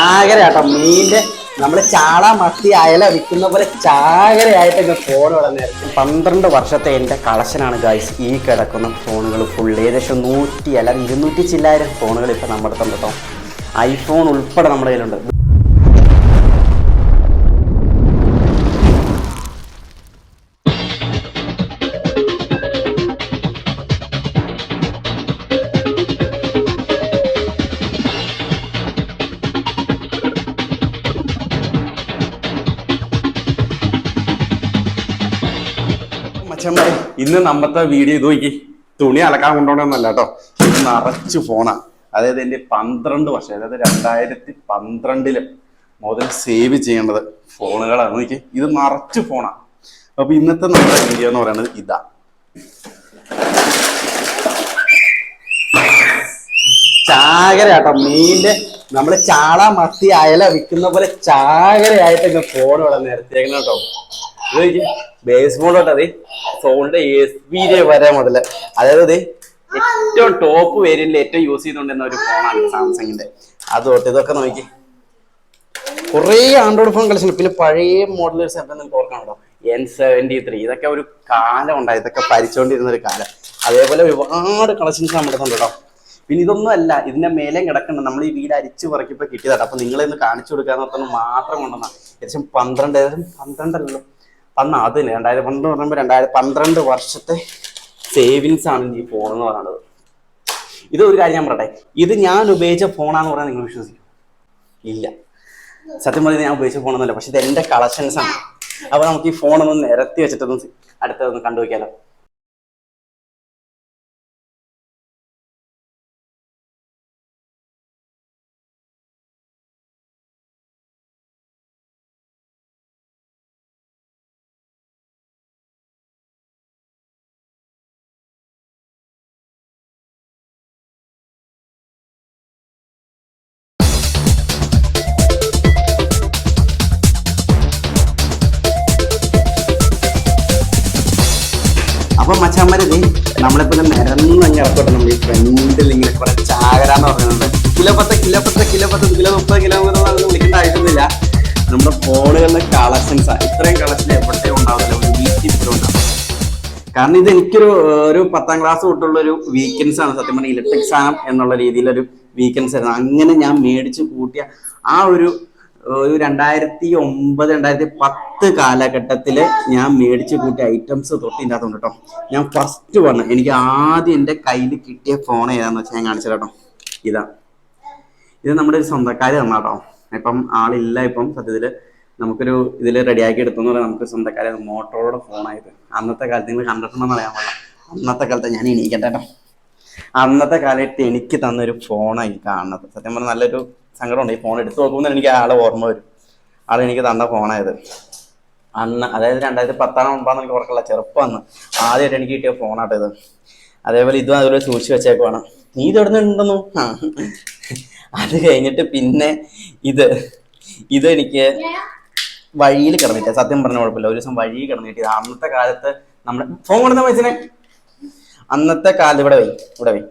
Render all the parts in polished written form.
ചാകരയാട്ടോ മീൻ്റെ നമ്മൾ ചാള മത്തി അയല വിൽക്കുന്ന പോലെ ചാകരയായിട്ട് ഫോൺ വളർന്നു. 12 വർഷത്തെ എൻ്റെ കളക്ഷനാണ് ഗൈസ് ഈ കിടക്കുന്ന ഫോണുകൾ ഫുൾ. ഏകദേശം 100 അല്ല 200 ചില്ലായിരം ഫോണുകൾ ഇപ്പം നമ്മുടെ അടുത്തുണ്ട് കേട്ടോ. ഐഫോൺ ഉൾപ്പെടെ നമ്മുടെ കയ്യിലുണ്ട്. ഇന്ന് നമ്മത്തെ വീഡിയോ ഇത് നോക്കി തുണി അലക്കാൻ കൊണ്ടുപോകണമെന്നല്ല കേട്ടോ. ഇത് നിറച്ച് ഫോണാണ്. അതായത് എൻ്റെ 12 വർഷം, അതായത് 2012 മുതൽ സേവ് ചെയ്യേണ്ടത് ഫോണുകളാണ്. നോക്കി ഇത് നിറച്ച് ഫോണാണ്. അപ്പൊ ഇന്നത്തെ നമ്മുടെ വീഡിയോ എന്ന് പറയുന്നത് ഇതാ. ചാകര കേട്ടോ മീൻ്റെ നമ്മൾ ചാള മത്തി അയല വിൽക്കുന്ന പോലെ ചാകരയായിട്ട് ഫോൺ ഇവിടെ നിരത്തിയേക്കണം കേട്ടോ. ഇത് ബേസ് മോഡോട്ട് അതെ ഫോണിന്റെ SPJ വരെ മുതല്, അതായത് ഏറ്റവും ടോപ്പ് വേരിയന്റിൽ ഏറ്റവും യൂസ് ചെയ്തുകൊണ്ടിരുന്ന ഒരു ഫോണാണ് സാംസങ്ങിന്റെ. അതുകൊണ്ട് ഇതൊക്കെ നോക്കി കുറേ ആൻഡ്രോയിഡ് ഫോൺ കളക്ഷൻ. പിന്നെ പഴയ മോഡലേഴ്സ് ഒക്കെ നിങ്ങൾക്ക് ഓർക്കാണോ, N73. ഇതൊക്കെ ഒരു കാലം ഉണ്ടായി, ഇതൊക്കെ ഭരിച്ചുകൊണ്ടിരുന്ന ഒരു കാലം. അതേപോലെ ഒരുപാട് കളക്ഷൻസ് നമ്മുടെ ഉണ്ട് കേട്ടോ. പിന്നെ ഇതൊന്നും അല്ല, ഇതിന്റെ മേലെ കിടക്കുന്നുണ്ട്. നമ്മൾ ഈ വീട് അരിച്ചു പറക്കിപ്പോ കിട്ടിയതാണ്. അപ്പൊ നിങ്ങളെന്ന് കാണിച്ചു കൊടുക്കാന്ന് മാത്രം കൊണ്ടുവന്ന ഏകദേശം 12 അതിന് 2012 പറയുമ്പോൾ 2012 വർഷത്തെ സേവിങ്സ് ആണ് ഈ ഫോൺ എന്ന് പറയുന്നത്. ഇത് ഒരു കാര്യം ഞാൻ പറയട്ടെ, ഇത് ഞാൻ ഉപയോഗിച്ച ഫോണാന്ന് പറയാൻ നിങ്ങൾ വിശ്വസിക്കും? ഇല്ല, സത്യം പറഞ്ഞാൽ ഞാൻ ഉപയോഗിച്ച ഫോണൊന്നുമല്ല. പക്ഷെ ഇത് എൻ്റെ കളക്ഷൻസ് ആണ്. അപ്പൊ നമുക്ക് ഈ ഫോണൊന്ന് നിരത്തി വെച്ചിട്ടൊന്ന് അടുത്തൊന്ന് കണ്ടുവയ്ക്കാലോ. അപ്പൊ മച്ചാന്മാരെ നമ്മളിപ്പോ നിരന്നങ്ങ് ഇറക്കോട്ടെ. നമ്മൾ ഈ ഫ്രണ്ടിൽ ഇങ്ങനെ കുറെ ചാകരാന്ന് പറയുന്നുണ്ട്. കിലോ 10 കിലോ 30 കിലോ വിളിക്കേണ്ട ആയിട്ടൊന്നുമില്ല. നമ്മുടെ ഫോണുകളിലെ കളക്ഷൻസാണ്. ഇത്രയും കളക്ഷൻ എപ്പോഴത്തെ ഉണ്ടാവില്ല, ഒരു വീക്കിൽ ഇപ്പോഴും ഉണ്ടാവും. കാരണം ഇത് എനിക്കൊരു 10ാം ക്ലാസ് തൊട്ടുള്ള ഒരു വീക്കെൻഡ്സ് ആണ്. സത്യം പറഞ്ഞാൽ ഇലക്ട്രിക് സാധനം എന്നുള്ള രീതിയിലൊരു വീക്കെൻഡ്സ് ആയിരുന്നു. അങ്ങനെ ഞാൻ മേടിച്ച് കൂട്ടിയ ആ ഒരു 2009 2010 കാലഘട്ടത്തിൽ ഞാൻ മേടിച്ച് കൂട്ടിയ ഐറ്റംസ് തൊട്ട് ഇതിൻ്റെ അകത്തുണ്ട് കേട്ടോ. ഞാൻ ഫസ്റ്റ് വന്ന് എനിക്ക് ആദ്യം എൻ്റെ കയ്യിൽ കിട്ടിയ ഫോൺ ഏതാന്ന് വെച്ചാൽ ഞാൻ കാണിച്ചു കേട്ടോ. ഇത് നമ്മുടെ ഒരു സ്വന്തക്കാർ തന്നാ കേട്ടോ. ഇപ്പം ആളില്ല. ഇപ്പം സത്യത്തിൽ നമുക്കൊരു ഇതിൽ റെഡിയാക്കി എടുത്തെന്ന് പറയാൻ നമുക്ക് സ്വന്തക്കാരെ മോട്ടോറോടെ ഫോണായത്. അന്നത്തെ കാലത്ത് നിങ്ങൾ കണ്ടിട്ടുണ്ടെന്ന് അറിയാൻ പാടില്ല. അന്നത്തെ കാലത്ത് ഞാൻ എണീക്കട്ടെ കേട്ടോ. അന്നത്തെ കാലത്ത് എനിക്ക് തന്നൊരു ഫോണായി കാണുന്നത്. സത്യം പറഞ്ഞാൽ നല്ലൊരു സങ്കടമുണ്ട്. ഈ ഫോൺ എടുത്ത് നോക്കുമ്പോൾ എനിക്ക് ആളെ ഓർമ്മ വരും. ആളെനിക്ക് തന്ന ഫോണായത് അന്ന്, അതായത് 2010 എനിക്ക് ഓർക്കുള്ള ചെറുപ്പം. അന്ന് ആദ്യമായിട്ട് എനിക്ക് കിട്ടിയ ഫോണാട്ടോ ഇത്. അതേപോലെ ഇതും അതുപോലെ സൂക്ഷിച്ച് വെച്ചേക്കുവാണ്. നീ ഇത് എവിടെ നിന്നുണ്ടെന്നു. അത് കഴിഞ്ഞിട്ട് പിന്നെ ഇത് എനിക്ക് വഴിയിൽ കിടന്നിട്ട്, സത്യം പറഞ്ഞ കുഴപ്പമില്ല, ഒരു ദിവസം വഴിയിൽ കിടന്നിട്ട്. അന്നത്തെ കാലത്ത് നമ്മുടെ ഫോൺ കൊടുത്ത പൈസനെ അന്നത്തെ കാലത്ത് ഇവിടെ വൈ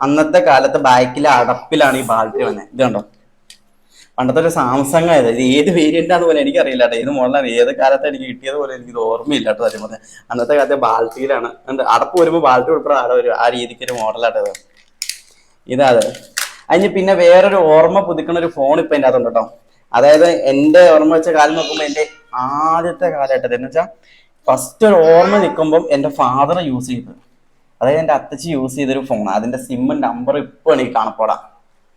അന്നത്തെ കാലത്ത് ബാക്കിലെ അടപ്പിലാണ് ഈ ബാറ്ററി വന്നത്. ഇത് കണ്ടോ, പണ്ടത്തെ ഒരു സാംസങ് ആയത്. ഇത് ഏത് വേരിയന്റാന്ന് പോലെ എനിക്കറിയില്ല കേട്ടോ. ഏത് മോഡലാണ്, ഏത് കാലത്ത് എനിക്ക് കിട്ടിയത് പോലെ എനിക്കിത് ഓർമ്മയില്ല കേട്ടോ. സത്യം പറഞ്ഞാൽ അന്നത്തെ കാലത്തെ ബാൾട്ടിയിലാണ് അടപ്പ് വരുമ്പോൾ ബാൾട്ടി ഉൾപ്പെടെ ആ രീതിക്ക് ഒരു മോഡലാട്ടോ ഇതാ. അതിന് പിന്നെ വേറൊരു ഓർമ്മ പുതുക്കുന്ന ഒരു ഫോൺ ഇപ്പൊ എൻ്റെ അകത്തുണ്ട് കേട്ടോ. അതായത് എൻ്റെ ഓർമ്മ വെച്ച കാലം നോക്കുമ്പോൾ എൻ്റെ ആദ്യത്തെ കാലഘട്ടത്തിൽ എന്ന് വെച്ചാൽ ഫസ്റ്റ് ഒരു ഓർമ്മ നിൽക്കുമ്പോൾ എൻ്റെ ഫാദർ യൂസ് ചെയ്തത്, അതായത് എൻ്റെ അത്തച്ചി യൂസ് ചെയ്തൊരു ഫോണാണ്. അതിന്റെ സിം നമ്പർ ഇപ്പോൾ എനിക്ക് കാണപ്പെടാ.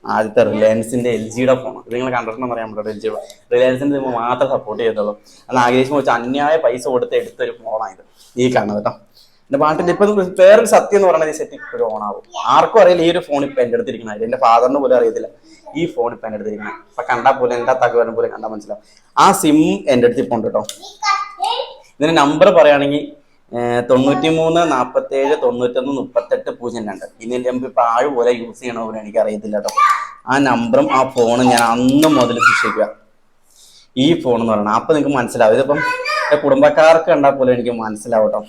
ആദ്യത്തെ റിലയൻസിന്റെ LGയുടെ ഫോൺ. ഇത് നിങ്ങൾ കണ്ടിട്ടുണ്ടെന്ന് അറിയാൻ പറ്റും. LG റിലയൻസിന്റെ സിം മാത്രമേ സപ്പോർട്ട് ചെയ്തുള്ളൂ. അന്ന് ആഗ്രഹിച്ചു വെച്ചാൽ അന്യായ പൈസ കൊടുത്ത് എടുത്തൊരു ഫോണായത് ഈ കാണുന്നത് കേട്ടോ. എന്റെ പാട്ടിന്റെ ഇപ്പൊ വേറൊരു സത്യം എന്ന് പറയുന്നത് ഈ സെറ്റ് ഇപ്പോഴും ഓണാവും. ആർക്കും അറിയില്ല ഈ ഒരു ഫോൺ ഇപ്പൊ എൻ്റെ അടുത്തിരിക്കണത്. എന്റെ ഫാദറിന് പോലും അറിയത്തില്ല ഈ ഫോൺ ഇപ്പൊ എൻ്റെ അടുത്തിരിക്കണം. ഇപ്പൊ കണ്ടാൽ പോലും എൻ്റെ തകവരം പോലെ കണ്ടാൽ മനസ്സിലാവും. ആ സിം എൻ്റെ അടുത്ത് ഇപ്പൊ ഉണ്ട് കേട്ടോ. ഇതിന്റെ നമ്പർ പറയുകയാണെങ്കിൽ 93 47 91 38 02. ഇനി നമുക്ക് ഇപ്പൊ ആഴ് പോലെ യൂസ് ചെയ്യണ പോലെ എനിക്ക് അറിയത്തില്ല കേട്ടോ. ആ നമ്പറും ആ ഫോണും ഞാൻ അന്ന് മുതൽ സൃഷ്ടിക്കുക ഈ ഫോൺ എന്ന് പറയണം. അപ്പൊ നിങ്ങൾക്ക് മനസ്സിലാവും. ഇതിപ്പം കുടുംബക്കാർക്ക് കണ്ടാൽ പോലും എനിക്ക് മനസ്സിലാവും കേട്ടോ.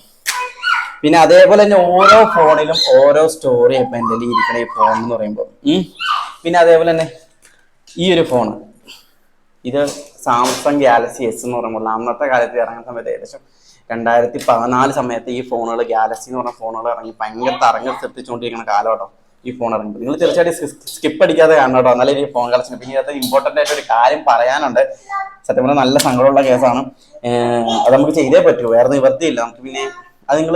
പിന്നെ അതേപോലെ തന്നെ ഓരോ ഫോണിലും ഓരോ സ്റ്റോറി ഇപ്പൊ എൻ്റെ ഇരിക്കണ ഈ ഫോൺ എന്ന് പറയുമ്പോൾ. പിന്നെ അതേപോലെ തന്നെ ഈ ഒരു ഫോണ് ഇത് സാംസങ് ഗാലക്സി എസ് എന്ന് പറയുമ്പോൾ അന്നത്തെ കാലത്ത് ഇറങ്ങുന്ന സമയത്ത് ഏകദേശം 2014 സമയത്ത് ഈ ഫോണുകൾ ഗാലക്സി എന്ന് പറഞ്ഞ ഫോണുകൾ ഇറങ്ങി ഭയങ്കര തരംഗം സൃഷ്ടിച്ചുകൊണ്ടിരിക്കുന്ന കാലം കേട്ടോ ഈ ഫോൺ ഇറങ്ങുമ്പോൾ. നിങ്ങൾ തീർച്ചയായിട്ടും സ്കിപ്പ് അടിക്കാതെ കാണണം കേട്ടോ, എന്നാലും ഈ ഫോൺ കളക്ഷൻ. പിന്നെ ഇതിനകത്ത് ഇമ്പോർട്ടൻ്റ് ആയിട്ട് ഒരു കാര്യം പറയാനുണ്ട്. സത്യം പറഞ്ഞാൽ നല്ല സങ്കടമുള്ള കേസാണ്. അത് നമുക്ക് ചെയ്തേ പറ്റൂ, വേറെ നിവർത്തിയില്ല നമുക്ക്. പിന്നെ അത് നിങ്ങൾ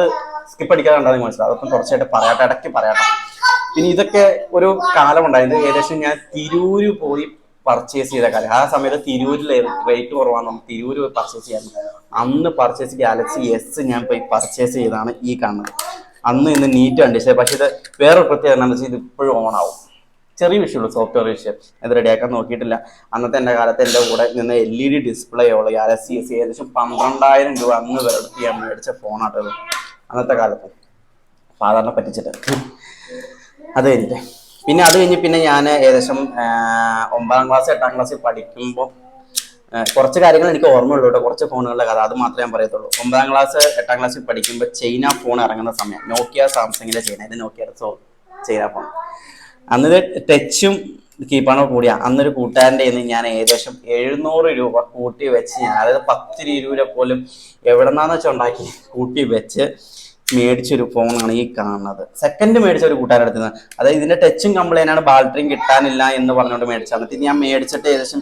സ്കിപ്പ് അടിക്കാതെ കണ്ടാൽ നിങ്ങൾ മനസ്സിലാവും. അതൊക്കെ കുറച്ചായിട്ട് പറയാട്ടെ, ഇടയ്ക്ക് പറയാട്ടെ. പിന്നെ ഇതൊക്കെ ഒരു കാലം ഉണ്ടായത് ഏകദേശം ഞാൻ തിരൂര് പോയി പർച്ചേസ് ചെയ്ത കാര്യം. ആ സമയത്ത് തിരൂരിൽ റേറ്റ് കുറവാണ്, നമുക്ക് തിരൂര് പോയി പർച്ചേസ് ചെയ്യാറുണ്ട്. അന്ന് പർച്ചേസ് ഗാലക്സി എസ് ഞാൻ പോയി പർച്ചേസ് ചെയ്താണ് ഈ കാണുന്നത്. അന്ന് ഇന്ന് നീറ്റ് കണ്ടീഷൻ. പക്ഷെ ഇത് വേറെ പ്രത്യേകത എന്താണെന്ന് വെച്ചാൽ ഇത് ഇപ്പോഴും ഓൺ ആവും. ചെറിയ വിഷയമുള്ളൂ, സോഫ്റ്റ്വെയർ വിഷയം. ഇത് റെഡിയാക്കാൻ നോക്കിയിട്ടില്ല. അന്നത്തെ എൻ്റെ കാലത്ത് എൻ്റെ കൂടെ നിന്ന് LED ഡിസ്പ്ലേ ഉള്ള ഗാലക്സി എസ് ഏകദേശം 12,000 രൂപ അന്ന് വെറുതെ ഞാൻ മേടിച്ച ഫോണാട്ടത് അന്നത്തെ കാലത്ത്. ഫാദറിനെ പറ്റിച്ചിട്ട് അത് കഴിഞ്ഞിട്ട് പിന്നെ അത് കഴിഞ്ഞ് പിന്നെ ഞാൻ ഏകദേശം 9ാം ക്ലാസ് 8ാം ക്ലാസ്സിൽ പഠിക്കുമ്പോൾ കുറച്ച് കാര്യങ്ങൾ എനിക്ക് ഓർമ്മയുള്ളൂ കേട്ടോ, കുറച്ച് ഫോണുകളുടെ കഥ അത് മാത്രമേ ഞാൻ പറയത്തുള്ളൂ. 9ാം ക്ലാസ് 8ാം ക്ലാസ്സിൽ പഠിക്കുമ്പോൾ ചൈന ഫോൺ ഇറങ്ങുന്ന സമയം, നോക്കിയ സാംസങ്ങിലെ ചൈന, ഇത് നോക്കിയ ചൈന ഫോൺ. അന്നത് ടച്ചും കീപ്പാണോ കൂടിയ അന്നൊരു കൂട്ടുകാരൻ്റെ നിന്ന് ഞാൻ ഏകദേശം 700 രൂപ കൂട്ടി വെച്ച് ഞാൻ, അതായത് 10 രൂപ പോലും എവിടെന്നാന്ന് വെച്ചാൽ ഉണ്ടാക്കി കൂട്ടി വെച്ച് മേടിച്ചൊരു ഫോണാണ് ഈ കാണുന്നത്. സെക്കൻഡ് മേടിച്ച ഒരു കൂട്ടുകാരുടെ അടുത്ത് നിന്ന്, അതായത് ഇതിന്റെ ടച്ചും കംപ്ലൈന്റ് ആണ്, ബാറ്ററിയും കിട്ടാനില്ല എന്ന് പറഞ്ഞുകൊണ്ട് മേടിച്ചാൽ മതി. ഞാൻ മേടിച്ചിട്ട് ഏകദേശം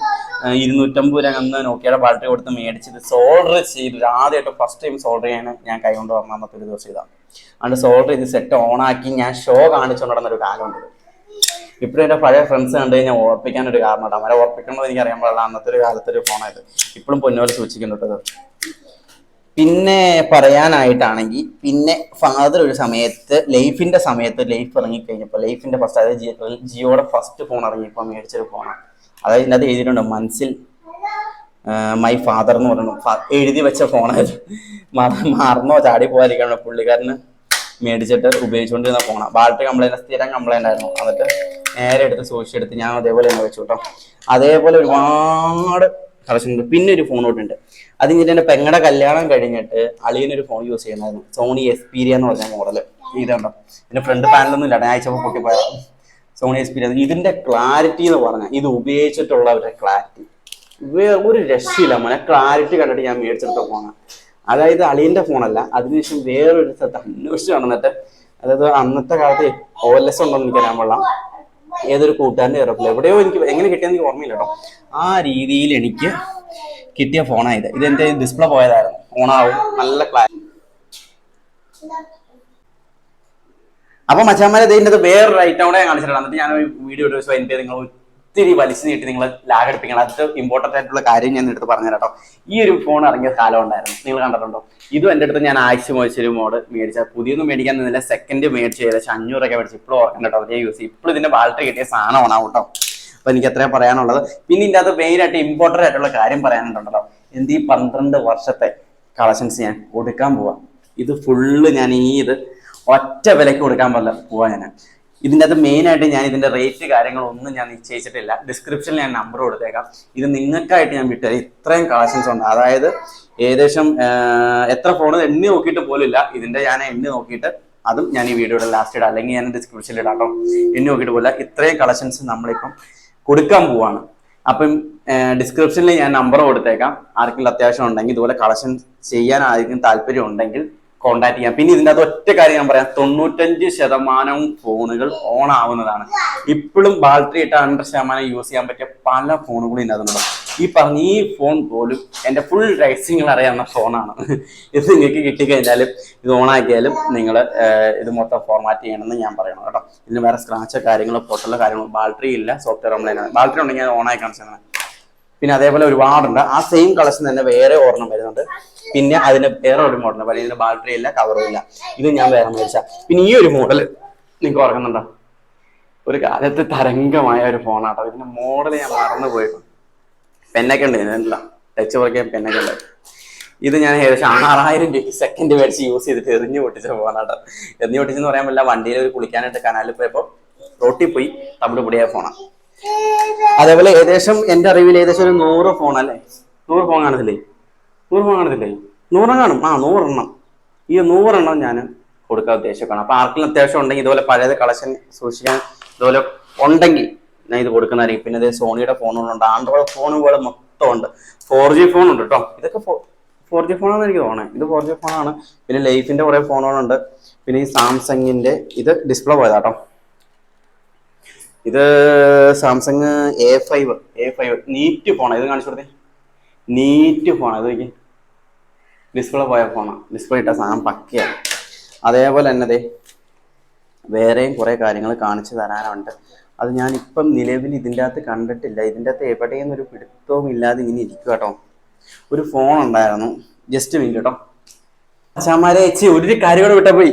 250 രൂപ അന്ന് നോക്കിയുടെ ബാറ്ററി കൊടുത്ത് മേടിച്ചത് സോൾഡർ ചെയ്തു. ആദ്യമായിട്ട് ഫസ്റ്റ് ടൈം സോൾഡർ ചെയ്യാൻ ഞാൻ കൈ കൊണ്ട് വന്നത്തെ ഒരു ദിവസം ഇതാണ്. അതുകൊണ്ട് സോൾഡർ ചെയ്ത് സെറ്റ് ഓൺ ആക്കി ഞാൻ ഷോ കാണിച്ചുകൊണ്ട് നടന്നൊരു കാലമുണ്ട്. ഇപ്പോഴും എൻ്റെ പഴയ ഫ്രണ്ട്സ് കണ്ട് കഴിഞ്ഞാൽ ഓർപ്പിക്കാനൊരു കാരണമുണ്ട്. അവരെ ഓർപ്പിക്കണമെന്ന് എനിക്ക് അറിയാൻ പാടില്ല. അന്നത്തെ ഒരു കാലത്തെ ഒരു ഫോണായത് ഇപ്പോഴും പൊന്നുപോലെ സൂക്ഷിക്കുന്നുണ്ട്. പിന്നെ പറയാനായിട്ടാണെങ്കിൽ പിന്നെ ഫാദർ ഒരു സമയത്ത് ലൈഫിന്റെ സമയത്ത് ലൈഫ് ഇറങ്ങിക്കഴിഞ്ഞപ്പോൾ ലൈഫിന്റെ ഫസ്റ്റ്, അതായത് ജിയോയുടെ ഫസ്റ്റ് ഫോൺ ഇറങ്ങിയപ്പോൾ മേടിച്ചൊരു ഫോണാണ്. അതായത് ഇതിനകത്ത് എഴുതിയിട്ടുണ്ട് മൻസിൽ മൈ ഫാദർ എന്ന് പറഞ്ഞു എഴുതി വെച്ച ഫോണായത്. മറന്നോ ചാടി പോകാതിരിക്കണം, പുള്ളിക്കാരന് മേടിച്ചിട്ട് ഉപയോഗിച്ചുകൊണ്ടിരുന്ന ഫോണാണ്. ബാറ്ററി കംപ്ലൈൻറ്റ്, സ്ഥിരം കംപ്ലൈൻ്റ് ആയിരുന്നു. എന്നിട്ട് നേരെ എടുത്ത് സൂക്ഷിച്ചെടുത്ത് ഞാൻ അതേപോലെ തന്നെ വെച്ചു കേട്ടോ. അതേപോലെ ഒരുപാട് കളക്ഷൻ ഉണ്ട്. പിന്നെ ഒരു ഫോൺ തൊട്ടുണ്ട്. അത് കഴിഞ്ഞിട്ട് എൻ്റെ പെങ്ങളുടെ കല്യാണം കഴിഞ്ഞിട്ട് അളിയനൊരു ഫോൺ യൂസ് ചെയ്യുന്നതായിരുന്നു, സോണി എക്സ്പീരിയ എന്ന് പറഞ്ഞ മോഡൽ. ഇതുണ്ടോ, ഇതിന്റെ ഫ്രണ്ട് പാനലൊന്നും ഇല്ല, ഞാൻ അയച്ചപ്പോൾ പൊട്ടിപ്പോയതാണ്. Sony Xperia. ഇതിന്റെ ക്ലാരിറ്റി എന്ന് പറഞ്ഞാൽ ഇത് ഉപയോഗിച്ചിട്ടുള്ള ഒരു ക്ലാരിറ്റി ഒരു രക്ഷയില്ല മോനെ. ക്ലാരിറ്റി കണ്ടിട്ട് ഞാൻ മേടിച്ചെടുത്ത ഫോണാണ്. അതായത് അളിയന്റെ ഫോണല്ല, അതിനുശേഷം വേറൊരു സ്ഥലത്ത് അന്വേഷിച്ച് നടന്നിട്ട്, അതായത് അന്നത്തെ കാലത്ത് OLS ഉണ്ടോന്ന് എനിക്കറിയാൻ പാടില്ല, ഏതൊരു കൂട്ടുകാരൻ്റെ എയർപ്ലെയിൻ എവിടെയോ എനിക്ക് എങ്ങനെ കിട്ടിയെന്ന് എനിക്ക് ഓർമ്മയില്ല കേട്ടോ. ആ രീതിയിൽ എനിക്ക് കിട്ടിയ ഫോണായത്. ഇതെന്റെ ഡിസ്പ്ലേ പോയതായിരുന്നു, ഓണാവും, നല്ല ക്ലാരിറ്റി. അപ്പൊ മച്ചാന്മാരെ ഇതിൻ്റെ വേറൊരു ഐറ്റം കൂടെ ഞാൻ കാണിച്ചിട്ടുണ്ട്. എന്നിട്ട് ഞാൻ വീഡിയോ ഇട്ട് വെച്ചാൽ എൻ്റെ നിങ്ങൾ ഒത്തിരി വലിച്ചു നീട്ടി നിങ്ങൾ ലാഗ് അടിപ്പിക്കണം. അത് ഇമ്പോർട്ടൻ്റ് ആയിട്ടുള്ള കാര്യം ഞാൻ എടുത്ത് പറഞ്ഞു കേട്ടോ. ഈ ഒരു ഫോൺ ഇറങ്ങിയ കാലം ഉണ്ടായിരുന്നു, നിങ്ങൾ കണ്ടിട്ടുണ്ടോ? ഇതും എൻ്റെ അടുത്ത് ഞാൻ ആഴ്ച മോശൊരു മോഡ് മേടിച്ചാൽ, പുതിയൊന്നും മേടിക്കാൻ നിന്നില്ല, സെക്കൻഡ് മേടിച്ച് ഏകദേശം 500 രൂപ മേടിച്ചു. ഇപ്പോഴും ഓർക്കണ്ട കേട്ടോ, അതേ യൂസ്. ഇപ്പോഴും ഇതിന്റെ ബാറ്ററി കിട്ടിയ സാധനമാണ് കേട്ടോ. അപ്പൊ എനിക്ക് എത്രയാണ് പറയാനുള്ളത്. പിന്നെ ഇതിൻ്റെ അത് മെയിനായിട്ട് ഇമ്പോർട്ടൻ്റ് ആയിട്ടുള്ള കാര്യം പറയാനുണ്ടല്ലോ, എന്ത് ഈ 12 വർഷത്തെ കളക്ഷൻസ് ഞാൻ കൊടുക്കാൻ പോവാം. ഇത് ഫുള്ള് ഞാൻ ഇത് ഒറ്റ വിലയ്ക്ക് കൊടുക്കാൻ പോവാ ഞാൻ. ഇതിൻ്റെ അത് മെയിനായിട്ട് ഞാൻ ഇതിന്റെ റേറ്റ് കാര്യങ്ങളൊന്നും ഞാൻ നിശ്ചയിച്ചിട്ടില്ല. ഡിസ്ക്രിപ്ഷനിൽ ഞാൻ നമ്പർ കൊടുത്തേക്കാം. ഇത് നിങ്ങൾക്കായിട്ട് ഞാൻ വിട്ടുതരാം. ഇത്രയും കളക്ഷൻസ് ഉണ്ട്. അതായത് ഏകദേശം എത്ര ഫോൺ എണ്ണി നോക്കിയിട്ട് പോലില്ല. ഇതിന്റെ ഞാൻ എണ്ണി നോക്കിയിട്ട് അതും ഞാൻ ഈ വീഡിയോയുടെ ലാസ്റ്റ് ഇടാം, അല്ലെങ്കിൽ ഞാൻ ഡിസ്ക്രിപ്ഷനിൽ ഇടാം കേട്ടോ. എണ്ണി നോക്കിയിട്ട് പോലില്ല. ഇത്രയും കളക്ഷൻസ് നമ്മളിപ്പം കൊടുക്കാൻ പോവാണ്. അപ്പം ഡിസ്ക്രിപ്ഷനിൽ ഞാൻ നമ്പർ കൊടുത്തേക്കാം. ആർക്കെങ്കിലും അത്യാവശ്യം ഉണ്ടെങ്കിൽ ഇതുപോലെ കളക്ഷൻ ചെയ്യാൻ ആർക്കും താല്പര്യം ഉണ്ടെങ്കിൽ കോണ്ടാക്ട് ചെയ്യാം. പിന്നെ ഇതിൻ്റെ അത് ഒറ്റ കാര്യം ഞാൻ പറയാം, 95% ഫോണുകൾ ഓൺ ആവുന്നതാണ്. ഇപ്പോഴും ബാറ്ററി ഇട്ട 100% യൂസ് ചെയ്യാൻ പറ്റിയ പല ഫോണുകളും ഇതിനകത്തുണ്ട്. ഈ പറഞ്ഞ ഈ ഫോൺ പോലും എൻ്റെ ഫുൾ റൈസിങ്ങൾ അറിയാവുന്ന ഫോണാണ്. ഇത് നിങ്ങൾക്ക് കിട്ടിക്കഴിഞ്ഞാലും ഇത് ഓണാക്കിയാലും നിങ്ങൾ ഇത് മൊത്തം ഫോർമാറ്റ് ചെയ്യണമെന്ന് ഞാൻ പറയണം കേട്ടോ. ഇതിന് വേറെ സ്ക്രാച്ചോ കാര്യങ്ങളോ പൊട്ടലോ കാര്യങ്ങളോ ബാറ്ററി ഇല്ല, സോഫ്റ്റ്വെയർ കംപ്ലൈൻ്റ് ആണ്. ബാറ്ററി ഉണ്ടെങ്കിൽ അത് ഓണായി കാണിച്ചാൽ. പിന്നെ അതേപോലെ ഒരുപാടുണ്ട്. ആ സെയിം കളക്ഷൻ തന്നെ വേറെ ഒരെണ്ണം വരുന്നുണ്ട്. പിന്നെ അതിന് വേറെ ഒരു മോഡൽ, പക്ഷേ ഇതിന് ബാറ്ററി ഇല്ല, കവറും ഇല്ല. ഇത് ഞാൻ വേറെ മേടിച്ച. പിന്നെ ഈ ഒരു മോഡൽ നിങ്ങൾക്ക് ഓർക്കുന്നുണ്ടോ? ഒരു കാലത്ത് തരംഗമായ ഒരു ഫോണാട്ടോ. ഇതിന്റെ മോഡൽ ഞാൻ മറന്നു പോയിരുന്നു. പെന്നൊക്കെ ഉണ്ട് ഇതിനെല്ലാം, ടച്ച് വർക്ക് പെന്നൊക്കെ ഉണ്ട്. ഇത് ഞാൻ ഏകദേശം 6000 രൂപ സെക്കൻഡ് മേടിച്ച് യൂസ് ചെയ്തിട്ട് എറിഞ്ഞു പൊട്ടിച്ച ഫോണാട്ടോ. എറിഞ്ഞു പൊട്ടിച്ചെന്ന് പറയാൻ പറ്റില്ല, വണ്ടിയിൽ ഒരു കുളിക്കാനായിട്ട് കനാലിൽ പോയപ്പോൾ റോട്ടിൽ പോയി തമിഴ് പൊടിയായ ഫോണാണ്. അതേപോലെ ഏകദേശം എൻ്റെ അറിവിൽ ഏകദേശം ഒരു 100 ഫോൺ അല്ലേ, 100 ഫോൺ കാണത്തില്ലേ? 100 ഫോൺ കാണത്തില്ലേ? 100 കാണും. 100 എണ്ണം. ഈ 100 എണ്ണം ഞാൻ കൊടുക്കാൻ ഉദ്ദേശിക്കണം. അപ്പൊ ആർക്കെങ്കിലും അത്യാവശ്യം ഉണ്ടെങ്കിൽ ഇതുപോലെ പഴയത് കളക്ഷൻ സൂക്ഷിക്കാൻ ഇതുപോലെ ഉണ്ടെങ്കിൽ ഞാൻ ഇത് കൊടുക്കുന്നതായിരിക്കും. പിന്നെ ഇത് സോണിയുടെ ഫോണുകളുണ്ട്, ആൻഡ്രോയിഡ് ഫോണുകൾ മൊത്തം ഉണ്ട്. 4G ഫോൺ ഉണ്ട് കേട്ടോ. ഇതൊക്കെ 4G ഫോണാണെന്ന് എനിക്ക് തോന്നണേ. ഇത് 4G ഫോണാണ്. പിന്നെ ലൈഫിന്റെ കുറെ ഫോണുകളുണ്ട്. പിന്നെ ഈ സാംസങ്ങിന്റെ ഇത് ഡിസ്പ്ലേ പോയതാട്ടോ. ഇത് സാംസങ് A5 നീറ്റ് ഫോണാണ്. ഇത് കാണിച്ചു കൊടുത്തേ. നീറ്റ് ഫോണാണ്. ഇത് നോക്കി, ഡിസ്പ്ലേ പോയ ഫോണാണ്. ഡിസ്പ്ലേ ഇട്ട സാധനം പക്കയാണ്. അതേപോലെ തന്നെ വേറെയും കുറെ കാര്യങ്ങൾ കാണിച്ചു തരാനുണ്ട്. അത് ഞാനിപ്പം നിലവിൽ ഇതിൻ്റെ അകത്ത് കണ്ടിട്ടില്ല. ഇതിൻ്റെ അകത്ത് എവിടെയും ഒരു പിടുത്തവും ഇല്ലാതെ ഇങ്ങനെ ഇരിക്കുക കേട്ടോ. ഒരു ഫോൺ ഉണ്ടായിരുന്നു. ജസ്റ്റ് മിനിറ്റ് കേട്ടോ. അച്ഛാമാരെ ഒരു കാര്യം കൂടെ വിട്ടപ്പോയി.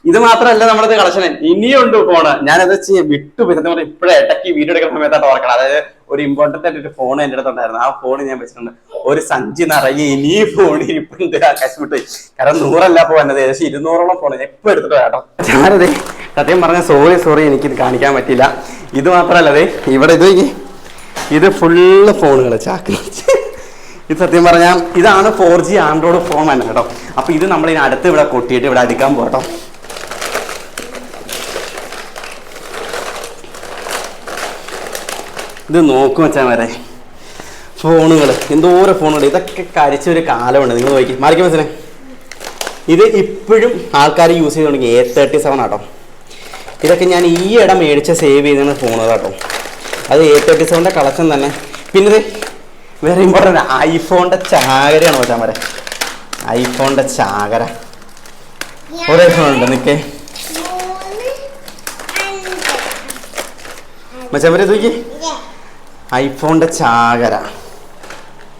ഇത് മാത്രമല്ല നമ്മുടെ കളക്ഷൻ, ഇനിയുണ്ട് ഫോണ്. ഞാനത് വിട്ടുപോയി. സത്യം പറഞ്ഞാൽ ഇപ്പോഴേ ഇടയ്ക്ക് വീഡിയോ എടുക്കുന്ന സമയത്തായിട്ട് ഓർക്കണം. അതായത് ഒരു ഇമ്പോർട്ടന്റ് ആയിട്ട് ഒരു ഫോൺ എൻ്റെ അടുത്തുണ്ടായിരുന്നു. ആ ഫോൺ ഞാൻ വെച്ചിട്ടുണ്ട്. ഒരു സഞ്ചി നിറയെ ഇനി ഫോൺ ഇരിപ്പുണ്ട്. ആകാശം വിട്ടുപോയി. കാരണം 100 അല്ല പോകുന്നത്, ഏകദേശം 200ഓളം ഫോൺ എപ്പോൾ എടുത്തിട്ട് കേട്ടോ. ഞാനതേ സത്യം പറഞ്ഞ സോറി എനിക്കിത് കാണിക്കാൻ പറ്റില്ല. ഇത് മാത്രമല്ലതേ ഇവിടെ ഇത് ഫുള്ള് ഫോണുകൾ ചാക്ക്. ഇത് സത്യം പറഞ്ഞാൽ ഇതാണ് 4G ആൻഡ്രോയിഡ് ഫോൺ തന്നെ കേട്ടോ. അപ്പൊ ഇത് നമ്മളിനി അടുത്ത് ഇവിടെ കൊട്ടിയിട്ട് ഇവിടെ അടുക്കാൻ പോട്ടോ. ഇത് നോക്കും വെച്ചാൽ വരെ ഫോണുകൾ, എന്തോരം ഫോണുകൾ. ഇതൊക്കെ കരിച്ചൊരു കാലമുണ്ട്. നിങ്ങൾ നോക്കി മാറിക്കാൻ മനസ്സിലായി. ഇത് ഇപ്പോഴും ആൾക്കാർ യൂസ് ചെയ്ത് തുടങ്ങി. A37 ആട്ടോ. ഇതൊക്കെ ഞാൻ ഈയിടെ മേടിച്ച സേവ് ചെയ്ത ഫോണുകൾ കേട്ടോ. അത് A37 കളക്ഷൻ തന്നെ. പിന്നെ വേറെ ഇമ്പോർട്ടൻ്റ് ഐഫോണിൻ്റെ ചാകരയാണ് വെച്ചാൽ വരെ. ഐഫോണിൻ്റെ ചാകര കുറേ ഫോണുണ്ട്. നിൽക്കേ മച്ചാമരെ തൂക്കി ഐഫോണിൻ്റെ ചാകര.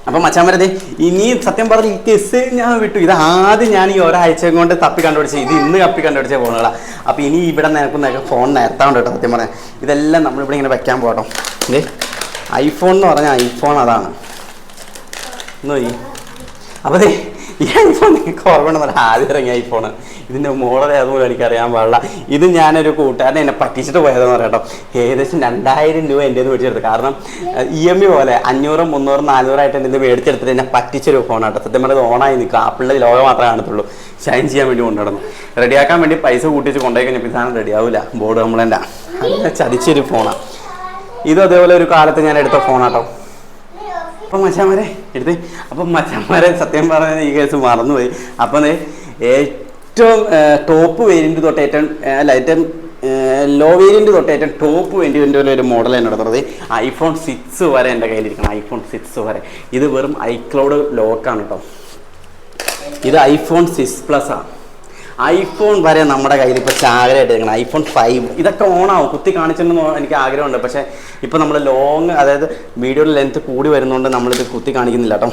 അപ്പം മച്ചാമരത് ഇനി സത്യം പറഞ്ഞ ഈ കേസ് ഞാൻ വിട്ടു. ഇത് ആദ്യം ഞാൻ ഈ ഒരാഴ്ച കൊണ്ട് തപ്പി കണ്ടുപിടിച്ച്, ഇത് ഇന്ന് തപ്പി കണ്ടുപിടിച്ച ഫോണുകളാണ്. അപ്പം ഇനി ഇവിടെ നിനക്ക് ഫോൺ നേരത്താണ്ട് കേട്ടോ. സത്യം പറഞ്ഞാൽ ഇതെല്ലാം നമ്മളിവിടെ ഇങ്ങനെ വെക്കാൻ പോകട്ടോ. ഇത് ഐഫോൺ എന്ന് പറഞ്ഞാൽ ഐഫോൺ അതാണ്. നോയി അപ്പോൾ ഈ ഐഫോൺ നിങ്ങൾക്ക് ഓർമ്മ ആദ്യം ഇറങ്ങിയ ഐഫോണ്. ഇതിൻ്റെ മോഡൽ അതുപോലെ എനിക്കറിയാൻ പാടില്ല. ഇത് ഞാനൊരു കൂട്ടുകാരനെ എന്നെ പറ്റിച്ചിട്ട് പോയതെന്ന് പറയാം കേട്ടോ. ഏകദേശം 2000 രൂപ എൻ്റെ മേടിച്ചെടുത്ത്. കാരണം EMI പോലെ 500, 300, 400 ആയിട്ട് എൻ്റെ മേടിച്ചെടുത്തിട്ട് എന്നെ പറ്റിച്ചൊരു ഫോണാട്ടോ. സത്യം പറഞ്ഞത് ഓണായി നിൽക്കുക. ആപ്പിളിൻ്റെ ലോകം മാത്രമേ കാണത്തുള്ളൂ. ഷൈൻ ചെയ്യാൻ വേണ്ടി കൊണ്ടുനടന്നു. റെഡിയാക്കാൻ വേണ്ടി പൈസ കൂട്ടിച്ച് കൊണ്ടുപോയി കഴിഞ്ഞപ്പോൾ സാധനം റെഡിയാവില്ല. ബോർഡ് കംപ്ലൈൻ്റാ. അങ്ങനെ ചതിച്ചൊരു ഫോണാണ് ഇത്. അതേപോലെ ഒരു കാലത്ത് ഞാൻ എടുത്ത ഫോണാട്ടോ. അപ്പം മച്ചാന്മാരെ എടുത്ത് അപ്പം മച്ചാന്മാരെ സത്യം പറഞ്ഞാൽ ഈ കേസ് മറന്നുപോയി. അപ്പം ഏറ്റവും ടോപ്പ് വേരിയൻറ്റ് തൊട്ട് ഏറ്റവും ലോ വേരിയൻറ്റ് തൊട്ട് ഏറ്റവും ടോപ്പ് വേരിയൻറ്റ് ഒരു മോഡൽ തന്നെ എടുത്തത് iPhone 6 വരെ എൻ്റെ കയ്യിലിരിക്കണം. iPhone 6 വരെ. ഇത് വെറും iCloud ലോക്കാണ് കേട്ടോ. ഇത് iPhone 6 Plus ആണ്. ഐഫോൺ വരെ നമ്മുടെ കയ്യിൽ ഇപ്പോൾ ചാകരയായിട്ട് ഇരിക്കണം. iPhone 5 ഇതൊക്കെ ഓണാവും. കുത്തി കാണിച്ചിട്ടുണ്ടെന്ന് എനിക്ക് ആഗ്രഹമുണ്ട്. പക്ഷേ ഇപ്പോൾ നമ്മൾ ലോങ്, അതായത് വീഡിയോയുടെ ലെങ്ത്ത് കൂടി വരുന്നതുകൊണ്ട് നമ്മളിത് കുത്തി കാണിക്കുന്നില്ല കേട്ടോ.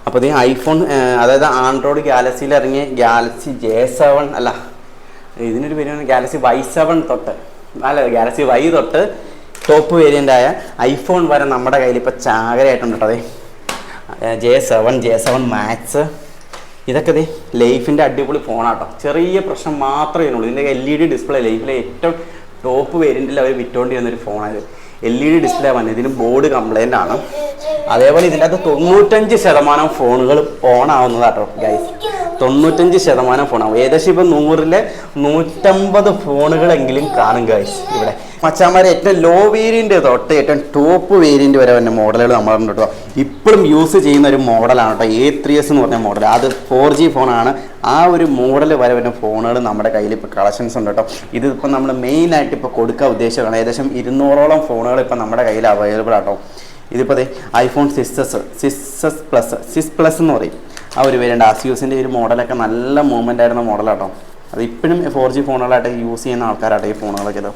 അപ്പോൾ ഇത് ഐഫോൺ, അതായത് ആൻഡ്രോയിഡ് ഗാലക്സിയിൽ ഇറങ്ങിയ ഗാലക്സി J7 അല്ല, ഇതിനൊരു പേരാണ് ഗാലക്സി Y7 തൊട്ട്, അല്ല ഗാലക്സി Y തൊട്ട് ടോപ്പ് വേരിയൻ്റായ ഐഫോൺ വരെ നമ്മുടെ കയ്യിൽ ഇപ്പോൾ ചാകരയായിട്ടുണ്ട് കേട്ടോ. J7 Max ഇതൊക്കെ ലൈഫിൻ്റെ അടിപൊളി ഫോണാട്ടോ. ചെറിയ പ്രശ്നം മാത്രമേ ഉള്ളൂ. ഇതിൻ്റെ LED ഡിസ്പ്ലേ ലൈഫിലെ ഏറ്റവും ടോപ്പ് വേരിയൻറ്റിൽ അവർ വിറ്റുകൊണ്ടിരുന്നൊരു ഫോണായത്. LED ഡിസ്പ്ലേ വന്നത്. ഇതിന് ബോർഡ് കംപ്ലൈൻ്റ് ആണ്. അതേപോലെ ഇതിൻ്റെ അകത്ത് 95% ഫോണുകൾ ഓണാവുന്നതാട്ടോ ഗൈസ്. 95% ഫോണാവും. ഏകദേശം ഇപ്പം 100-ലെ 150 ഫോണുകളെങ്കിലും കാണും ഗൈസ് ഇവിടെ. മച്ചാന്മാരെ ഏറ്റവും ലോ വേരിയൻ്റ് തൊട്ട് ഏറ്റവും ടോപ്പ് വേരിയൻ്റ് വരെ തന്നെ മോഡലുകൾ നമ്മളുണ്ട് കേട്ടോ. ഇപ്പോഴും യൂസ് ചെയ്യുന്ന ഒരു മോഡലാണ് കേട്ടോ A3s എന്ന് പറഞ്ഞ മോഡൽ. അത് 4G ഫോണാണ്. ആ ഒരു മോഡൽ വരെ വരുന്ന ഫോണുകൾ നമ്മുടെ കയ്യിൽ ഇപ്പോൾ കളക്ഷൻസ് ഉണ്ട് കേട്ടോ. ഇതിപ്പോൾ നമ്മൾ മെയിനായിട്ട് ഇപ്പോൾ കൊടുക്കാൻ ഉദ്ദേശിക്കുകയാണ്. ഏകദേശം 200ഓളം ഫോണുകൾ ഇപ്പോൾ നമ്മുടെ കയ്യിൽ അവൈലബിൾ ആട്ടോ. ഇതിപ്പോൾ iPhone 6s Plus എന്ന് പറയും. ആ ഒരു വേരിയൻ്റ് ആസ്യൂസിൻ്റെ ഒരു മോഡലൊക്കെ നല്ല മൂവ്മെൻ്റ് ആയിരുന്ന മോഡലാട്ടോ. അത് ഇപ്പോഴും 4G ഫോണുകളായിട്ട് യൂസ് ചെയ്യുന്ന ആൾക്കാരാട്ടോ ഈ ഫോണുകളൊക്കെ. ഇത്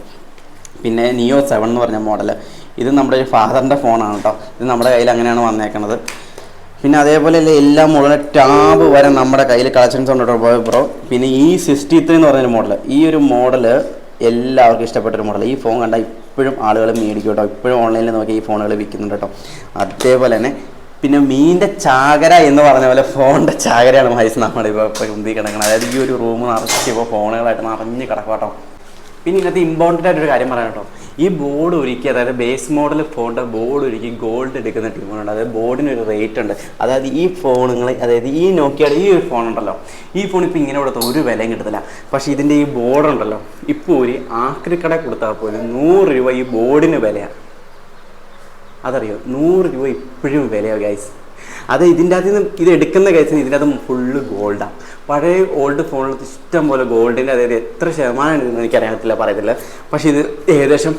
പിന്നെ Neo 7 എന്ന് പറഞ്ഞ മോഡൽ. ഇത് നമ്മുടെ ഒരു ഫാദറിൻ്റെ ഫോണാണ് കേട്ടോ. ഇത് നമ്മുടെ കയ്യിൽ അങ്ങനെയാണ് വന്നേക്കുന്നത്. പിന്നെ അതേപോലെ എല്ലാ മോഡലും ടാബ് വരെ നമ്മുടെ കയ്യിൽ കളക്ഷൻസ് ഉണ്ട് കേട്ടോ ബ്രോ. പിന്നെ ഈ 63 എന്ന് പറഞ്ഞൊരു മോഡൽ, ഈ ഒരു മോഡൽ എല്ലാവർക്കും ഇഷ്ടപ്പെട്ടൊരു മോഡൽ. ഈ ഫോൺ കണ്ടാൽ ഇപ്പോഴും ആളുകൾ മേടിക്കും കേട്ടോ. ഇപ്പോഴും ഓൺലൈനിൽ നോക്കി ഈ ഫോണുകൾ വിൽക്കുന്നുണ്ട് കേട്ടോ. അതേപോലെ തന്നെ പിന്നെ മീനിൻ്റെ ചാകര എന്ന് പറഞ്ഞ പോലെ ഫോണിൻ്റെ ചാകരയാണ് മഹേഷ് നമ്മളിപ്പോൾ ഉന്തി കിടക്കുന്നത്. അതായത് ഈ ഒരു റൂം നിറച്ച് ഇപ്പോൾ ഫോണുകളായിട്ട് നിറഞ്ഞ് കിടക്കും കേട്ടോ. പിന്നെ ഇന്നത്തെ ഇമ്പോർട്ടൻ്റ് ആയിട്ടൊരു കാര്യം പറയാം കേട്ടോ. ഈ ബോർഡ് ഒരുക്കി, അതായത് ബേസ് മോഡൽ ഫോണിൻ്റെ ബോർഡ് ഒരുക്കി ഗോൾഡ് എടുക്കുന്ന ടീമുണ്ട്. അതായത് ബോർഡിനൊരു റേറ്റ് ഉണ്ട്. അതായത് ഈ ഫോണുകൾ, അതായത് ഈ നോക്കിയുടെ ഈ ഒരു ഫോൺ ഉണ്ടല്ലോ, ഈ ഫോൺ ഇപ്പോൾ ഇങ്ങനെ കൊടുത്ത ഒരു വിലയും കിട്ടത്തില്ല. പക്ഷേ ഇതിൻ്റെ ഈ ബോർഡ് ഉണ്ടല്ലോ, ഇപ്പോൾ ഒരു ആക്രിക്കട കൊടുത്താൽ പോലും 100 രൂപ ഈ ബോർഡിന് വിലയാണ്. അതറിയോ? 100 രൂപ ഇപ്പോഴും വിലയോ ഗൈസ്. അത് ഇതിൻ്റെ അകത്ത് നിന്ന് ഇത് എടുക്കുന്ന കേസിന് ഇതിൻ്റെ അകത്ത് ഫുള്ള് ഗോൾഡാണ്. പഴയ ഓൾഡ് ഫോണിൽ ഇഷ്ടം പോലെ ഗോൾഡിൻ്റെ അതായത് എത്ര ശതമാനം ഉണ്ടെന്ന് എനിക്കറിയത്തില്ല, പറയത്തില്ല. പക്ഷേ ഇത് ഏകദേശം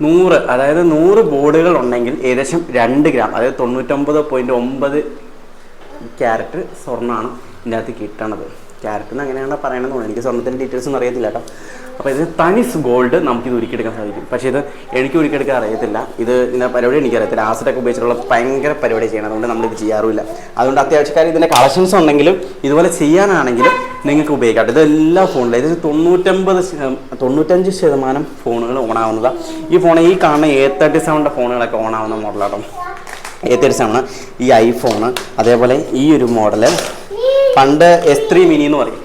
100, അതായത് 100 ബോർഡുകൾ ഉണ്ടെങ്കിൽ ഏകദേശം 2 ഗ്രാം, അതായത് 99.9 ക്യാരറ്റ് സ്വർണ്ണമാണ് ഇതിൻ്റെ അകത്ത് കിട്ടണത്. ക്യാരറ്റിന് അങ്ങനെയാണ് പറയണമെന്ന് തോന്നുന്നു, എനിക്ക് സ്വർണ്ണത്തിൻ്റെ ഡീറ്റെയിൽസ് ഒന്നും അറിയത്തില്ല കേട്ടോ. അപ്പോൾ ഇത് തനി ഗോൾഡ് നമുക്കിത് ഉരുക്കിയെടുക്കാൻ സാധിക്കും. പക്ഷേ ഇത് എനിക്ക് ഉരുക്കിയെടുക്കാൻ അറിയത്തില്ല, ഇതിൻ്റെ പരിപാടി എനിക്കറിയത്തില്ല. ആസിഡൊക്കെ ഉപയോഗിച്ചിട്ടുള്ള ഭയങ്കര പരിപാടി ചെയ്യണം, അതുകൊണ്ട് നമ്മളിത് ചെയ്യാറുമില്ല. അതുകൊണ്ട് അത്യാവശ്യക്കാർ ഇതിൻ്റെ കളക്ഷൻസ് ഉണ്ടെങ്കിലും ഇതുപോലെ ചെയ്യാനാണെങ്കിലും നിങ്ങൾക്ക് ഉപയോഗിക്കാം. ഇതെല്ലാ ഫോണിലും ഇത് 95% ഫോണുകൾ ഓണാവുന്നതാണ്. ഈ ഫോൺ ഈ കാണുന്ന A37 ഫോണുകളൊക്കെ ഓണാവുന്ന മോഡലാട്ടോ. A37, ഈ ഐഫോണ്, അതേപോലെ ഈ ഒരു മോഡല് പണ്ട് S3 മിനി എന്ന് പറയും,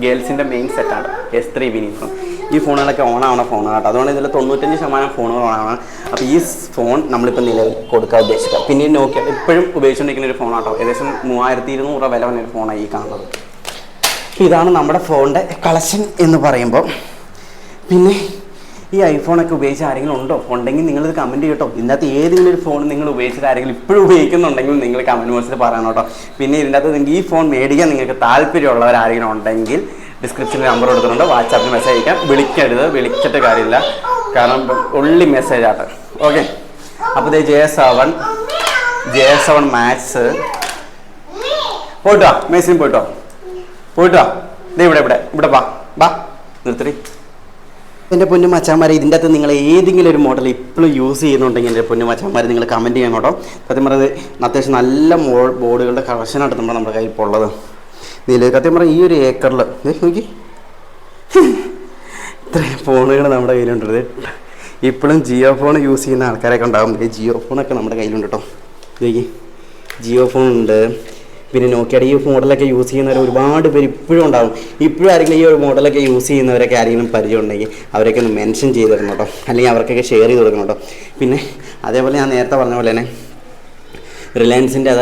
ഗേൾസിൻ്റെ മെയിൻ സെറ്റാണ് S3 മിനി. ഈ ഫോണുകളൊക്കെ ഓണാവണ ഫോണാണ്. അതുകൊണ്ട് ഇതിൽ 95% ഫോണുകൾ ഓണാവണം. അപ്പോൾ ഈ ഫോൺ നമ്മളിപ്പോൾ നിലവിൽ കൊടുക്കാൻ ഉദ്ദേശിക്കാം. പിന്നെ നോക്കിയ ഇപ്പോഴും ഉപയോഗിച്ചുകൊണ്ടിരിക്കുന്ന ഒരു ഫോണാട്ടോ. ഏകദേശം 3200 വില വന്നൊരു ഫോണാണ് ഈ കാണുന്നത്. ഇതാണ് നമ്മുടെ ഫോണിൻ്റെ കളക്ഷൻ എന്ന് പറയുമ്പോൾ. പിന്നെ ഈ ഐഫോണൊക്കെ ഉപയോഗിച്ച് ആരെങ്കിലും ഉണ്ടെങ്കിൽ നിങ്ങളിത് കമൻറ്റ് ചെയ്യട്ടോ. ഇതിനകത്ത് ഏതെങ്കിലും ഒരു ഫോൺ നിങ്ങൾ ഉപയോഗിച്ചിട്ട് ആരെങ്കിലും ഇപ്പോഴും ഉപയോഗിക്കുന്നുണ്ടെങ്കിൽ നിങ്ങൾ കമൻറ്റ് ബോക്സിൽ പറയണം കേട്ടോ. പിന്നെ ഇതിൻ്റെ അകത്ത് നിങ്ങൾക്ക് ഈ ഫോൺ മേടിക്കാൻ നിങ്ങൾക്ക് താല്പര്യമുള്ളവർ ആരെങ്കിലും ഉണ്ടെങ്കിൽ ഡിസ്ക്രിപ്ഷനിൽ നമ്പർ കൊടുക്കുന്നുണ്ട്, വാട്സാപ്പിൽ മെസ്സേജ് അയക്കാം. വിളിക്കരുത്, വിളിച്ചിട്ട് കാര്യമില്ല, കാരണം ഉള്ളി മെസ്സേജ് ആട്ടെ. ഓക്കെ, അപ്പോൾ ഇത് J7 മാക്സ് പോയിട്ടോ, മെസ്സിന് പോയിട്ടോ ഇത് ഇവിടെ ബാ നിർത്തി. എൻ്റെ പൊന്നു മച്ചാന്മാരെ, ഇതിൻ്റെ അകത്ത് നിങ്ങൾ ഏതെങ്കിലും ഒരു മോഡൽ ഇപ്പോഴും യൂസ് ചെയ്യുന്നുണ്ടെങ്കിൽ എൻ്റെ പൊന്നു മച്ചാന്മാരെ നിങ്ങൾ കമൻറ്റ് ചെയ്യണം കേട്ടോ. സത്യം പറഞ്ഞത് അത്യാവശ്യം നല്ല ബോർഡുകളുടെ കളക്ഷനായിട്ട് നമ്മുടെ കയ്യിൽ ഇപ്പോൾ ഉള്ളത്. ഇതിൽ സത്യം പറഞ്ഞാൽ ഈ ഒരു ഏക്കറിൽ നോക്കി ഇത്രയും ഫോണുകൾ നമ്മുടെ കയ്യിലുണ്ട്. ഇപ്പോഴും ജിയോ ഫോൺ യൂസ് ചെയ്യുന്ന ആൾക്കാരൊക്കെ ഉണ്ടാകും. ജിയോ ഫോണൊക്കെ നമ്മുടെ കയ്യിലുണ്ട് കേട്ടോ. നോക്കി ജിയോ ഫോൺ ഉണ്ട്, പിന്നെ നോക്കിയാടെ ഈ മോഡലൊക്കെ യൂസ് ചെയ്യുന്നവർ ഒരുപാട് പേര് ഇപ്പോഴും ഉണ്ടാകും. ഇപ്പോഴും ആരെങ്കിലും ഈ ഒരു മോഡലൊക്കെ യൂസ് ചെയ്യുന്നവരൊക്കെ ആരെങ്കിലും പരിചയം ഉണ്ടെങ്കിൽ അവരൊക്കെ ഒന്ന് മെൻഷൻ ചെയ്ത് തരണം കേട്ടോ, അല്ലെങ്കിൽ അവർക്കൊക്കെ ഷെയർ ചെയ്ത് കൊടുക്കണം കേട്ടോ. പിന്നെ അതേപോലെ ഞാൻ നേരത്തെ പറഞ്ഞ പോലെ തന്നെ റിലയൻസിൻ്റെ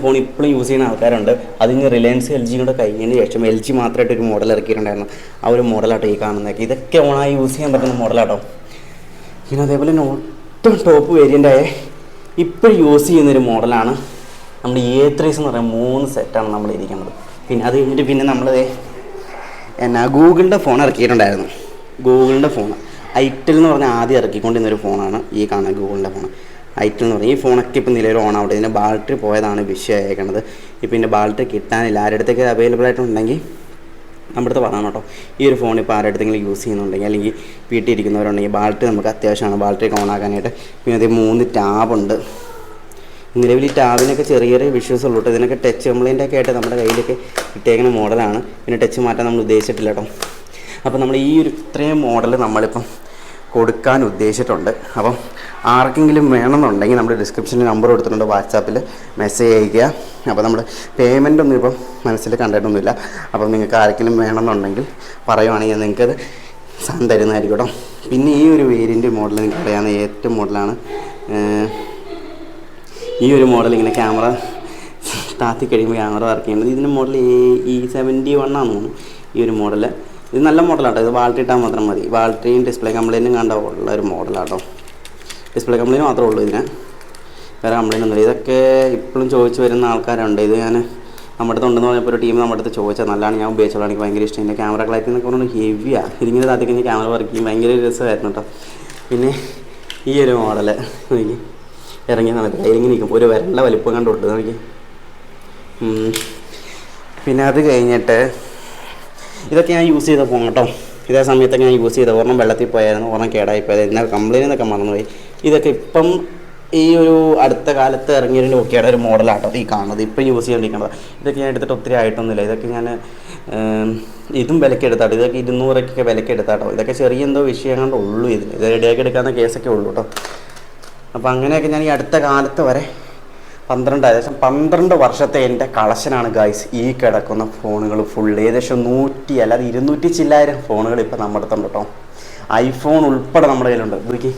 ഫോൺ ഇപ്പോഴും യൂസ് ചെയ്യുന്ന ആൾക്കാരുണ്ട്. അതിന് റിലയൻസ് LG കൂടെ കഴിഞ്ഞതിന് ശേഷം LG മാത്രമായിട്ട് ഒരു മോഡൽ ഇറക്കിയിട്ടുണ്ടായിരുന്നു. ആ ഒരു മോഡലാട്ടോ ഈ കാണുന്നതൊക്കെ. ഇതൊക്കെ ഓണായി യൂസ് ചെയ്യാൻ പറ്റുന്ന മോഡലാട്ടോ. പിന്നെ അതേപോലെ ഒട്ടും ടോപ്പ് വേരിയൻ്റായ ഇപ്പോഴും യൂസ് ചെയ്യുന്നൊരു മോഡലാണ് നമ്മുടെ A3 എന്ന് പറയുന്ന 3 സെറ്റാണ് നമ്മൾ ഇരിക്കുന്നത്. പിന്നെ അത് കഴിഞ്ഞിട്ട് പിന്നെ നമ്മൾ ഗൂഗിളിൻ്റെ ഫോൺ ഇറക്കിയിട്ടുണ്ടായിരുന്നു. ഗൂഗിളിൻ്റെ ഫോൺ ഐറ്റൽ എന്ന് പറഞ്ഞാൽ ആദ്യം ഇറക്കിക്കൊണ്ടിരുന്നൊരു ഫോണാണ് ഈ കാണുന്നത്, ഗൂഗിളിൻ്റെ ഫോൺ ഐറ്റൽ എന്ന് പറഞ്ഞാൽ. ഈ ഫോണൊക്കെ ഇപ്പം നിലവിൽ ഓണാവട്ടെ. ഇതിൻ്റെ ബാറ്ററി പോയതാണ് വിഷയമായേക്കണത്. ഇപ്പം ഇതിൻ്റെ ബാറ്ററി കിട്ടാനില്ല. ആരുടെടുത്തേക്ക് അവൈലബിൾ ആയിട്ടുണ്ടെങ്കിൽ നമ്മുടെ അടുത്ത് പറയണം കേട്ടോ. ഈ ഒരു ഫോൺ ഇപ്പോൾ ആരുടെടുത്തെങ്കിലും യൂസ് ചെയ്യുന്നുണ്ടെങ്കിൽ അല്ലെങ്കിൽ വീട്ടിൽ ഇരിക്കുന്നവരുണ്ടെങ്കിൽ ബാറ്ററി നമുക്ക് അത്യാവശ്യമാണ്, ബാറ്ററി ഓണാക്കാനായിട്ട്. പിന്നെ അതേ 3 ടാബുണ്ട്. നിലവിൽ ഈ ടാബിനൊക്കെ ചെറിയ വിഷ്വൽസ് ഉള്ളൂ കേട്ടോ. ഇതിനൊക്കെ ടച്ച് കംപ്ലൈൻ്റ് ഒക്കെ ആയിട്ട് നമ്മുടെ കയ്യിലൊക്കെ കിട്ടിയേക്കുന്ന മോഡലാണ്. പിന്നെ ടച്ച് മാറ്റാൻ നമ്മൾ ഉദ്ദേശിച്ചിട്ടില്ല കേട്ടോ. അപ്പോൾ നമ്മൾ ഈ ഒരു ഇത്രയും മോഡൽ നമ്മളിപ്പം കൊടുക്കാൻ ഉദ്ദേശിച്ചിട്ടുണ്ട്. അപ്പം ആർക്കെങ്കിലും വേണമെന്നുണ്ടെങ്കിൽ നമ്മുടെ ഡിസ്ക്രിപ്ഷനിൽ നമ്പർ കൊടുത്തിട്ടുണ്ട്, വാട്സാപ്പിൽ മെസ്സേജ് അയയ്ക്കുക. അപ്പോൾ നമ്മൾ പേയ്മെൻ്റ് ഒന്നും ഇപ്പം മനസ്സിൽ കണ്ടിട്ടൊന്നുമില്ല. അപ്പം നിങ്ങൾക്ക് ആർക്കെങ്കിലും വേണമെന്നുണ്ടെങ്കിൽ പറയുവാണെങ്കിൽ നിങ്ങൾക്കത് സാധനം തരുന്നതായിരിക്കും കേട്ടോ. പിന്നെ ഈ ഒരു വേരിയൻ്റ് മോഡൽ നിങ്ങൾക്ക് അറിയാവുന്ന ഏറ്റവും മോഡലാണ്. ഈ ഒരു മോഡൽ ഇങ്ങനെ ക്യാമറ താത്തി കഴിയുമ്പോൾ ക്യാമറ വർക്ക് ചെയ്യുന്നത്. ഇതിൻ്റെ മോഡൽ E71 ആണെന്ന് തോന്നുന്നു ഈ ഒരു മോഡൽ. ഇത് നല്ല മോഡലാട്ടോ. ഇത് ബാറ്ററി ഇട്ടാൽ മാത്രം മതി. ബാറ്ററിയും ഡിസ്പ്ലേ കംപ്ലൈൻറ്റും കണ്ട ഉള്ള ഒരു മോഡലാട്ടോ. ഡിസ്പ്ലേ കംപ്ലൈൻറ്റ് മാത്രമേ ഉള്ളൂ ഇതിന്, വേറെ കംപ്ലൈൻറ്റ് ഒന്നുമില്ല. ഇതൊക്കെ ഇപ്പോഴും ചോദിച്ച് വരുന്ന ആൾക്കാരുണ്ട്. ഇത് ഞാൻ നമ്മുടെ അടുത്ത് ഉണ്ടെന്ന് പറഞ്ഞപ്പോൾ ഒരു ടീം നമ്മുടെ അടുത്ത് ചോദിച്ചാൽ നല്ലതാണ്, ഞാൻ ഉപയോഗിച്ചോളാം, എനിക്ക് ഭയങ്കര ഇഷ്ടം. എൻ്റെ ക്യാമറ ക്ലാരിറ്റി എന്നൊക്കെ പറഞ്ഞാൽ ഹെവിയാണ്. ഇതിങ്ങനെ താത്തി കഴിഞ്ഞ് ക്യാമറ വർക്ക് ചെയ്യും, ഭയങ്കര രസമായിരുന്നു കേട്ടോ. പിന്നെ ഈ ഒരു മോഡൽ എനിക്ക് ഇറങ്ങിയ സമയത്ത് ഇങ്ങനെ നിൽക്കും, ഒരു വിരലിൻ്റെ വലിപ്പം കണ്ടുകൊണ്ട് നോക്കി. പിന്നെ അത് കഴിഞ്ഞിട്ട് ഇതൊക്കെ ഞാൻ യൂസ് ചെയ്ത ഫോൺ കേട്ടോ. ഇതേ സമയത്തൊക്കെ ഞാൻ യൂസ് ചെയ്ത ഒരെണ്ണം വെള്ളത്തിൽ പോയായിരുന്നു, ഒരെണ്ണം കേടായിപ്പോയത്, എന്നാൽ കംപ്ലൈൻറ്റ് എന്നൊക്കെ മറന്നുപോയി. ഇതൊക്കെ ഇപ്പം ഈ ഒരു അടുത്ത കാലത്ത് ഇറങ്ങിയൊരു നോക്കിയുടെ ഒരു മോഡലാട്ടോ ഈ കാണുന്നത്, ഇപ്പം യൂസ് ചെയ്തുകൊണ്ടിരിക്കുന്നത്. ഇതൊക്കെ ഞാൻ എടുത്തിട്ട് ഒത്തിരി ആയിട്ടൊന്നുമില്ല. ഇതൊക്കെ ഞാൻ ഇതും വിലക്ക് എടുത്താട്ടോ. ഇതൊക്കെ 200 വിലക്ക് എടുത്താട്ടോ. ഇതൊക്കെ ചെറിയ എന്തോ വിഷയം കണ്ടോ ഉള്ളൂ. ഇത് റെഡിയാക്കി എടുക്കാവുന്ന കേസൊക്കെ ഉള്ളൂ കേട്ടോ. അപ്പോൾ അങ്ങനെയൊക്കെ ഞാൻ ഈ അടുത്ത കാലത്ത് വരെ ഏകദേശം 12 വർഷത്തെ എൻ്റെ കളക്ഷനാണ് ഗൈസ് ഈ കിടക്കുന്ന ഫോണുകൾ ഫുൾ. ഏകദേശം 100 അല്ലാതെ 200 ചില്ലായിരം ഫോണുകൾ ഇപ്പോൾ നമ്മുടെ അടുത്തുണ്ട് കേട്ടോ. ഐഫോൺ ഉൾപ്പെടെ നമ്മുടെ കയ്യിലുണ്ട്. ഇവർക്ക്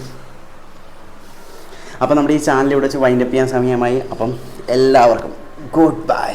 അപ്പോൾ നമ്മുടെ ഈ ചാനൽ ഇവിടെ വെച്ച് വൈൻഡപ്പ് ചെയ്യാൻ സമയമായി. അപ്പം എല്ലാവർക്കും ഗുഡ് ബൈ.